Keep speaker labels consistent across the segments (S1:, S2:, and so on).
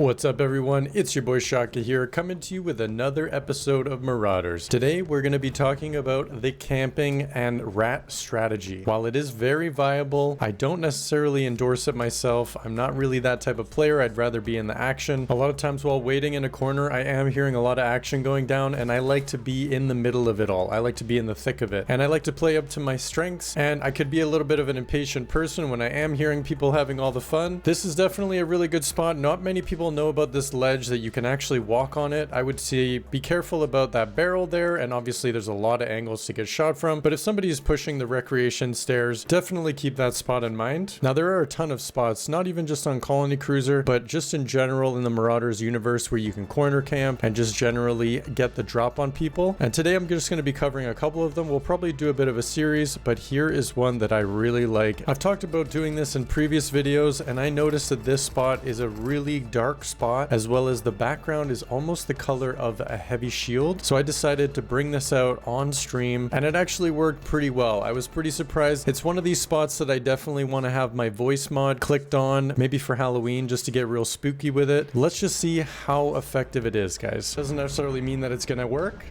S1: What's up everyone, it's your boy Shaka here, coming to you with another episode of Marauders. Today we're going to be talking about the camping and rat strategy. While it is very viable, I don't necessarily endorse it myself. I'm not really that type of player. I'd rather be in the action. A lot of times while waiting in a corner, I am hearing a lot of action going down, and I like to be in the middle of it all. I like to be in the thick of it, and I like to play up to my strengths, and I could be a little bit of an impatient person when I am hearing people having all the fun. This is definitely a really good spot. Not many people know about this ledge that you can actually walk on it. I would say be careful about that barrel there, and obviously there's a lot of angles to get shot from, but if somebody is pushing the recreation stairs, definitely keep that spot in mind. Now there are a ton of spots, not even just on Colony Cruiser, but just in general in the Marauders universe where you can corner camp and just generally get the drop on people. And today I'm just going to be covering a couple of them. We'll probably do a bit of a series, but here is one that I really like. I've talked about doing this in previous videos, and I noticed that this spot is a really dark spot, as well as the background is almost the color of a heavy shield. So I decided to bring this out on stream, and it actually worked pretty well. I was pretty surprised. It's one of these spots that I definitely want to have my voice mod clicked on, maybe for Halloween, just to get real spooky with it. Let's just see how effective it is, guys. Doesn't necessarily mean that it's gonna work,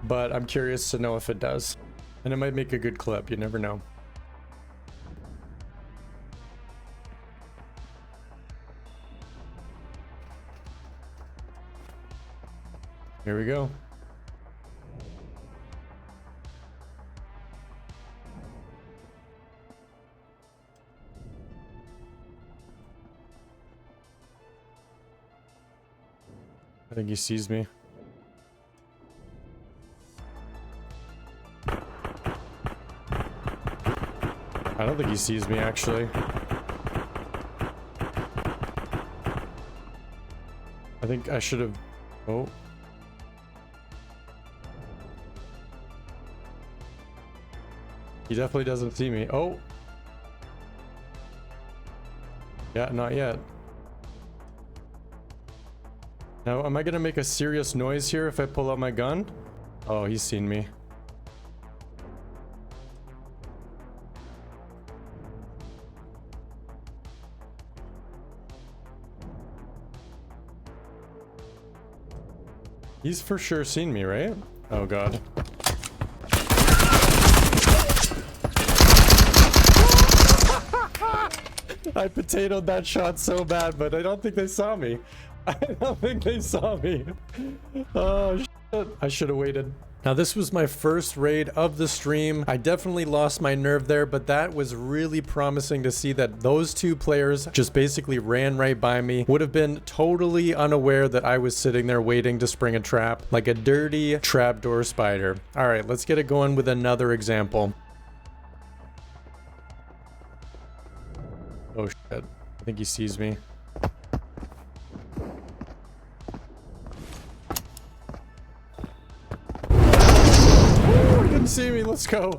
S1: but I'm curious to know if it does. And it might make a good clip, you never know. Here we go. I think he sees me. I don't think he sees me, actually. I think I should have... Oh. He definitely doesn't see me. Oh. Yeah, not yet. Now, am I gonna make a serious noise here if I pull out my gun? Oh, he's seen me. He's for sure seen me, right? Oh god. I potatoed that shot so bad, but I don't think they saw me. I don't think they saw me. Oh shit. I should have waited. Now this was my first raid of the stream. I definitely lost my nerve there, but that was really promising to see that those two players just basically ran right by me. Would have been totally unaware that I was sitting there waiting to spring a trap like a dirty trapdoor spider. All right, let's get it going with another example. Oh shit. I think he sees me. Oh, he didn't see me. Let's go.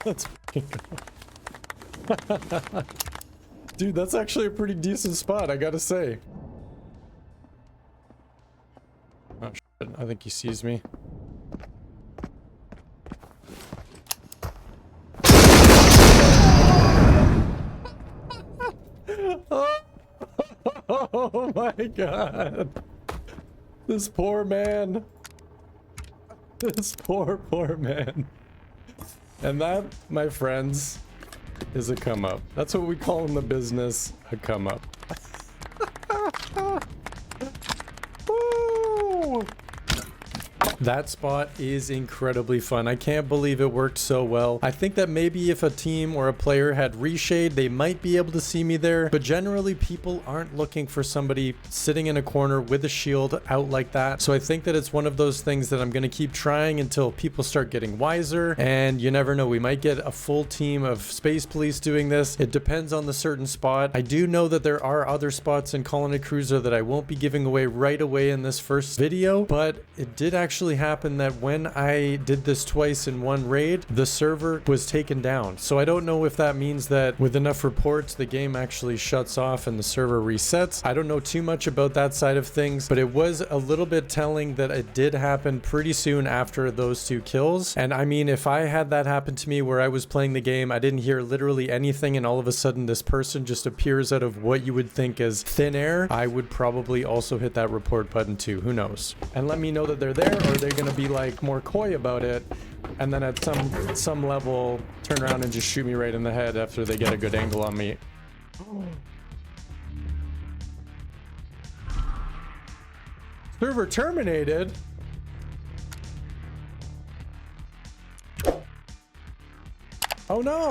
S1: Let's fucking go. Dude, that's actually a pretty decent spot, I gotta say. Oh shit. I think he sees me. Oh my god. This poor man. This poor man. And that, my friends, is a come up. That's what we call in the business, a come up. Woo! That spot is incredibly fun. I can't believe it worked so well. I think that maybe if a team or a player had reshade, they might be able to see me there. But generally, people aren't looking for somebody sitting in a corner with a shield out like that. So I think that it's one of those things that I'm going to keep trying until people start getting wiser. And you never know, we might get a full team of space police doing this. It depends on the certain spot. I do know that there are other spots in Colony Cruiser that I won't be giving away right away in this first video, but it did actually actually happened that when I did this twice in one raid, the server was taken down. So I don't know if that means that with enough reports, the game actually shuts off and the server resets. I don't know too much about that side of things, but it was a little bit telling that it did happen pretty soon after those 2 kills. And I mean, if I had that happen to me where I was playing the game, I didn't hear literally anything, and all of a sudden this person just appears out of what you would think is thin air, I would probably also hit that report button too. Who knows? And let me know that they're there, or they're gonna be like more coy about it, and then at some level turn around and just shoot me right in the head after they get a good angle on me. Server terminated. Oh no!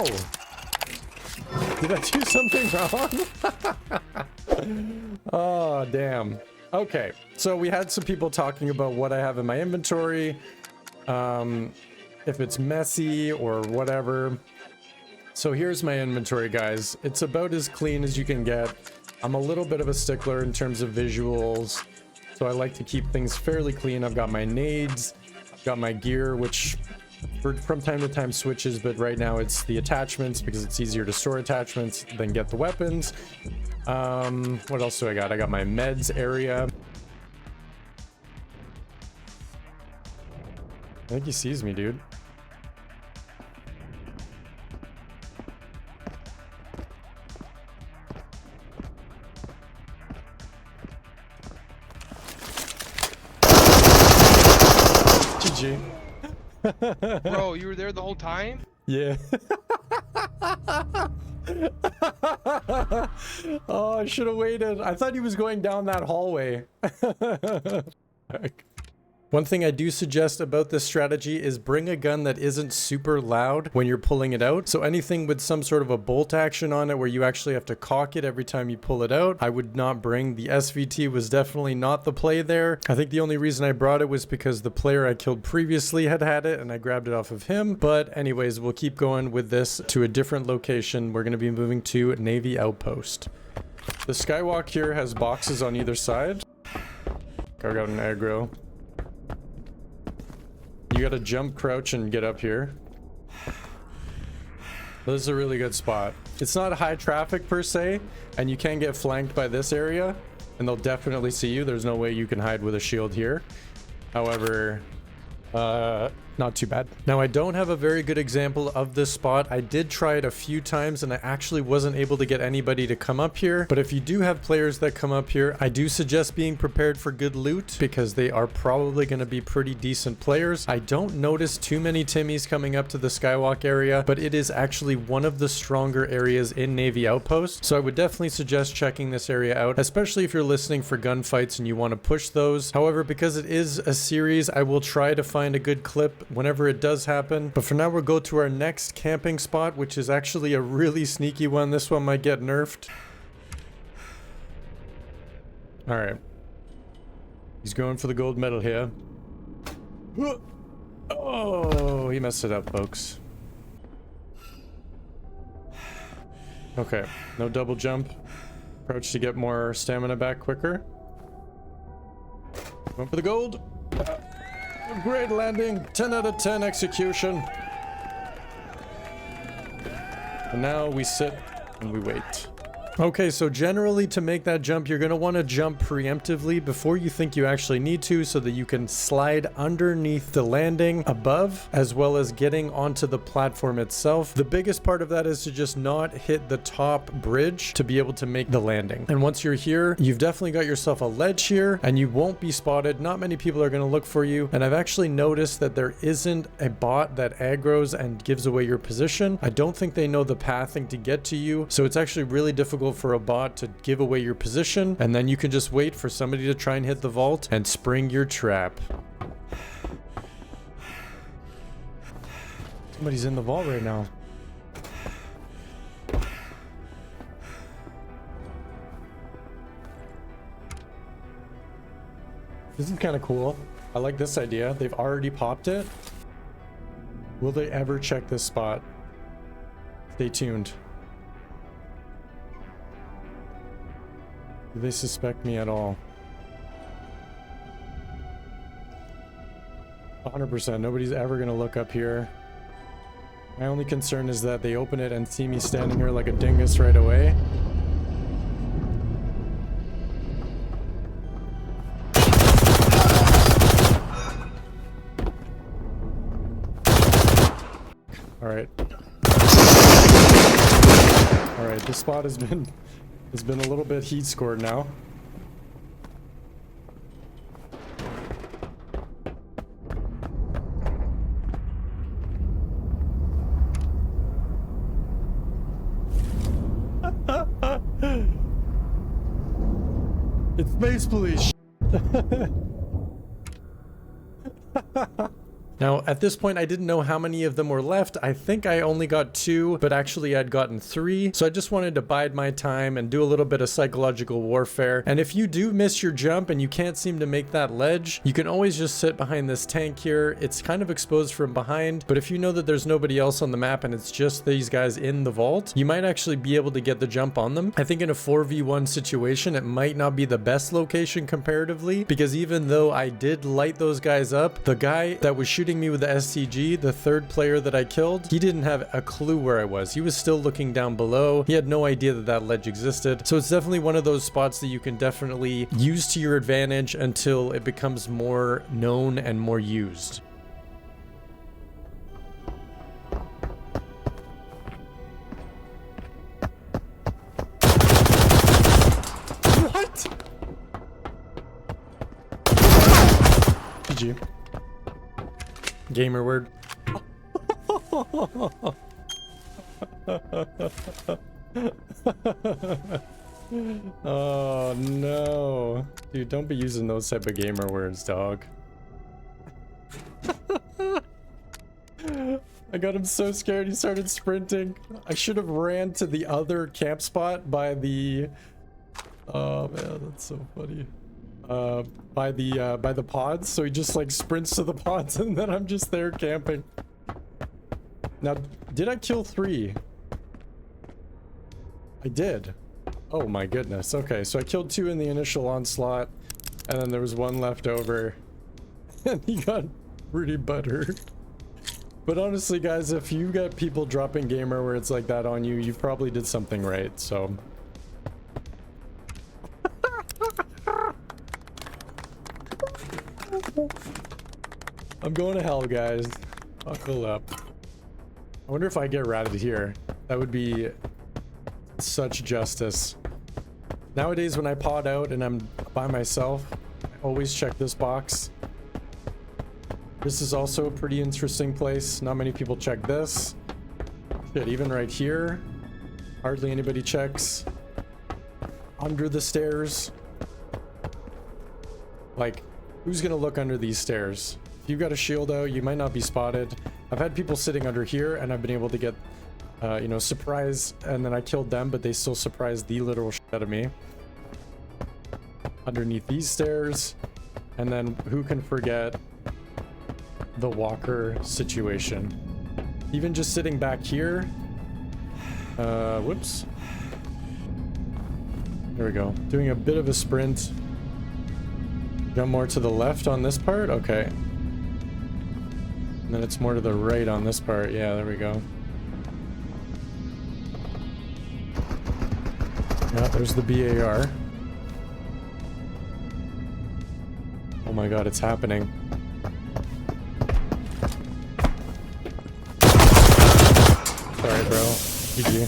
S1: Did I do something wrong? Oh, damn. Okay, so we had some people talking about what I have in my inventory. If it's messy or whatever. So here's my inventory, guys. It's about as clean as you can get. I'm a little bit of a stickler in terms of visuals, so I like to keep things fairly clean. I've got my nades, I've got my gear, which from time to time switches, but right now it's the attachments because it's easier to store attachments than get the weapons. What else do I got? I got my meds area. I think he sees me, dude. GG.
S2: Bro, you were there the whole time?
S1: Yeah. Oh, I should have waited. I thought he was going down that hallway. One thing I do suggest about this strategy is bring a gun that isn't super loud when you're pulling it out. So anything with some sort of a bolt action on it where you actually have to cock it every time you pull it out, I would not bring. The SVT was definitely not the play there. I think the only reason I brought it was because the player I killed previously had it and I grabbed it off of him. But anyways, we'll keep going with this to a different location. We're going to be moving to Navy Outpost. The skywalk here has boxes on either side. I got an aggro. You gotta jump, crouch, and get up here. This is a really good spot. It's not high traffic per se, and you can get flanked by this area, and they'll definitely see you. There's no way you can hide with a shield here. However, not too bad. Now, I don't have a very good example of this spot. I did try it a few times and I actually wasn't able to get anybody to come up here. But if you do have players that come up here, I do suggest being prepared for good loot because they are probably going to be pretty decent players. I don't notice too many Timmies coming up to the skywalk area, but it is actually one of the stronger areas in Navy Outpost. So I would definitely suggest checking this area out, especially if you're listening for gunfights and you want to push those. However, because it is a series, I will try to find a good clip whenever it does happen. But for now, we'll go to our next camping spot, which is actually a really sneaky one. This one might get nerfed. All right. He's going for the gold medal here. Oh, he messed it up, folks. Okay, no double jump. Approach to get more stamina back quicker. Going for the gold. Great landing, 10 out of 10 execution. And now we sit and we wait. Okay, so generally to make that jump, you're going to want to jump preemptively before you think you actually need to so that you can slide underneath the landing above, as well as getting onto the platform itself. The biggest part of that is to just not hit the top bridge to be able to make the landing. And once you're here, you've definitely got yourself a ledge here and you won't be spotted. Not many people are going to look for you. And I've actually noticed that there isn't a bot that aggroes and gives away your position. I don't think they know the pathing to get to you. So it's actually really difficult for a bot to give away your position, and then you can just wait for somebody to try and hit the vault and spring your trap. Somebody's in the vault right now. This is kind of cool. I like this idea. They've already popped it. Will they ever check this spot? Stay tuned. Do they suspect me at all? 100%. Nobody's ever gonna look up here. My only concern is that they open it and see me standing here like a dingus right away. Alright. Alright, this spot has been a little bit heat scored now. It's space police. Now, at this point, I didn't know how many of them were left. I think I only got 2, but actually I'd gotten 3. So I just wanted to bide my time and do a little bit of psychological warfare. And if you do miss your jump and you can't seem to make that ledge, you can always just sit behind this tank here. It's kind of exposed from behind, but if you know that there's nobody else on the map and it's just these guys in the vault, you might actually be able to get the jump on them. I think in a 4v1 situation, it might not be the best location comparatively, because even though I did light those guys up, the guy that was shooting me with the STG, the third player that I killed, he didn't have a clue where I was. He was still looking down below. He had no idea that that ledge existed. So it's definitely one of those spots that you can definitely use to your advantage until it becomes more known and more used. What? GG. Gamer word. Oh no. Dude, don't be using those type of gamer words, dog. I got him so scared he started sprinting. I should have ran to the other camp spot by the... Oh man, that's so funny. By the pods, so he just like sprints to the pods and then I'm just there camping. Now, did I kill 3? I did. Oh my goodness. Okay, so I killed 2 in the initial onslaught, and then there was 1 left over, and he got pretty butthurt. But honestly, guys, if you got people dropping gamer where it's like that on you, you probably did something right, so... I'm going to hell, guys. Buckle up. I wonder if I get ratted here. That would be such justice. Nowadays, when I pod out and I'm by myself, I always check this box. This is also a pretty interesting place. Not many people check this. Shit, even right here, hardly anybody checks. Under the stairs. Like, who's gonna look under these stairs? If you've got a shield out, you might not be spotted. I've had people sitting under here and I've been able to get, you know, surprise, and then I killed them, but they still surprised the literal shit out of me. Underneath these stairs. And then who can forget the walker situation? Even just sitting back here. Whoops. There we go. Doing a bit of a sprint. Jump more to the left on this part? Okay. And then it's more to the right on this part. Yeah, there we go. Yeah, there's the BAR. Oh my god, it's happening. Sorry, bro. GG.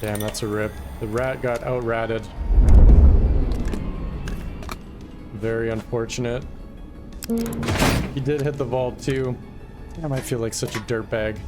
S1: Damn, that's a rip. The rat got out-ratted. Very unfortunate. He did hit the vault too. Damn, I feel like such a dirtbag.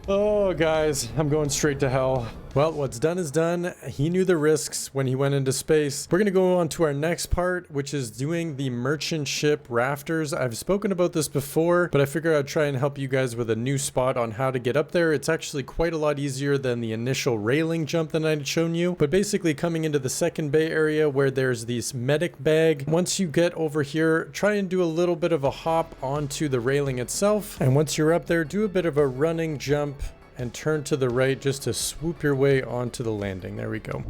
S1: Oh, guys, I'm going straight to hell. Well, what's done is done. He knew the risks when he went into space. We're going to go on to our next part, which is doing the merchant ship rafters. I've spoken about this before, but I figure I'd try and help you guys with a new spot on how to get up there. It's actually quite a lot easier than the initial railing jump that I'd shown you. But basically coming into the second bay area where there's this medic bag. Once you get over here, try and do a little bit of a hop onto the railing itself. And once you're up there, do a bit of a running jump and turn to the right just to swoop your way onto the landing. There we go.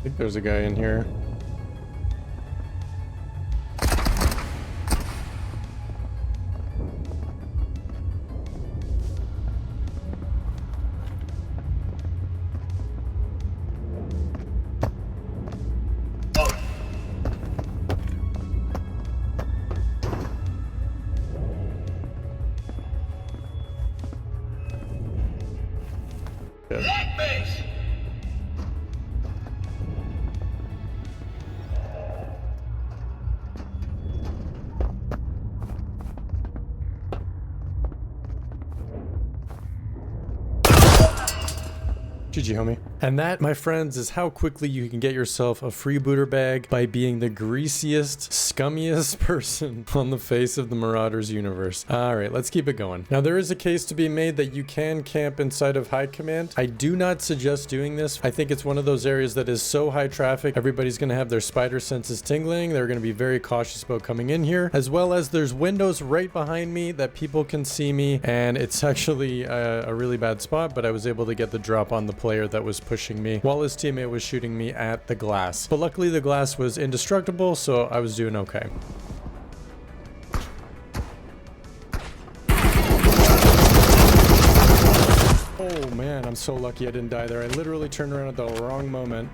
S1: I think there's a guy in here. GG, homie. And that, my friends, is how quickly you can get yourself a freebooter bag by being the greasiest, scummiest person on the face of the Marauders universe. Alright, let's keep it going. Now, there is a case to be made that you can camp inside of high command. I do not suggest doing this. I think it's one of those areas that is so high traffic, everybody's going to have their spider senses tingling. They're going to be very cautious about coming in here, as well as there's windows right behind me that people can see me, and it's actually a really bad spot, but I was able to get the drop on the player that was pushing me while his teammate was shooting me at the glass. But luckily the glass was indestructible, so I was doing okay. Oh man, I'm so lucky I didn't die there. I literally turned around at the wrong moment.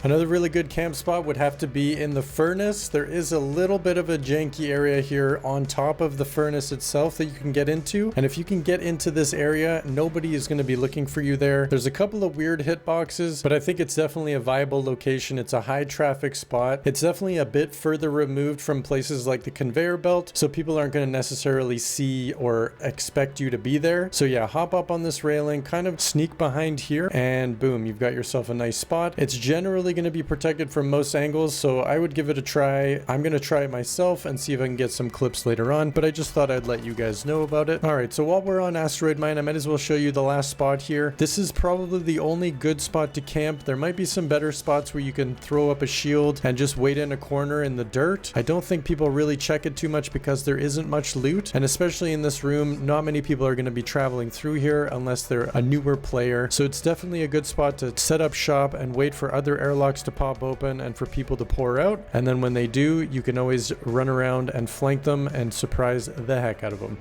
S1: Another really good camp spot would have to be in the furnace. There is a little bit of a janky area here on top of the furnace itself that you can get into. And if you can get into this area, nobody is going to be looking for you there. There's a couple of weird hitboxes, but I think it's definitely a viable location. It's a high traffic spot. It's definitely a bit further removed from places like the conveyor belt, so people aren't going to necessarily see or expect you to be there. So yeah, hop up on this railing, kind of sneak behind here, and boom, you've got yourself a nice spot. It's generally going to be protected from most angles, so I would give it a try. I'm going to try it myself and see if I can get some clips later on, but I just thought I'd let you guys know about it. All right, so while we're on asteroid mine, I might as well show you the last spot here. This is probably the only good spot to camp. There might be some better spots where you can throw up a shield and just wait in a corner in the dirt. I don't think people really check it too much because there isn't much loot, and especially in this room, not many people are going to be traveling through here unless they're a newer player. So it's definitely a good spot to set up shop and wait for other airlocks to pop open and for people to pour out, and then when they do, you can always run around and flank them and surprise the heck out of them.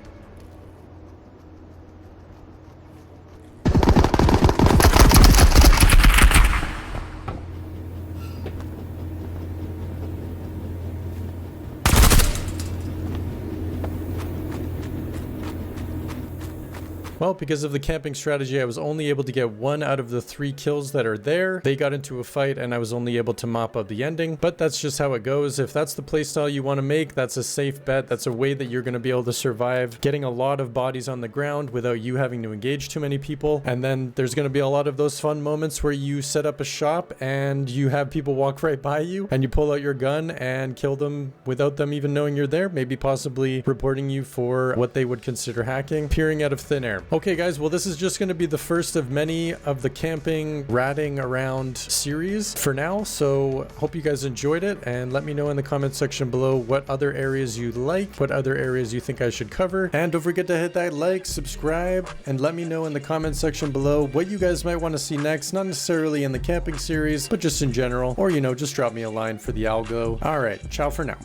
S1: Well, because of the camping strategy, I was only able to get 1 out of the 3 kills that are there. They got into a fight and I was only able to mop up the ending, but that's just how it goes. If that's the playstyle you want to make, that's a safe bet. That's a way that you're going to be able to survive getting a lot of bodies on the ground without you having to engage too many people. And then there's going to be a lot of those fun moments where you set up a shop and you have people walk right by you and you pull out your gun and kill them without them even knowing you're there, maybe possibly reporting you for what they would consider hacking, peering out of thin air. Okay guys, well this is just going to be the first of many of the camping ratting around series for now, so hope you guys enjoyed it, and let me know in the comment section below what other areas you like, what other areas you think I should cover, and don't forget to hit that like, subscribe, and let me know in the comment section below what you guys might want to see next, not necessarily in the camping series, but just in general, or you know, just drop me a line for the algo. Alright, ciao for now.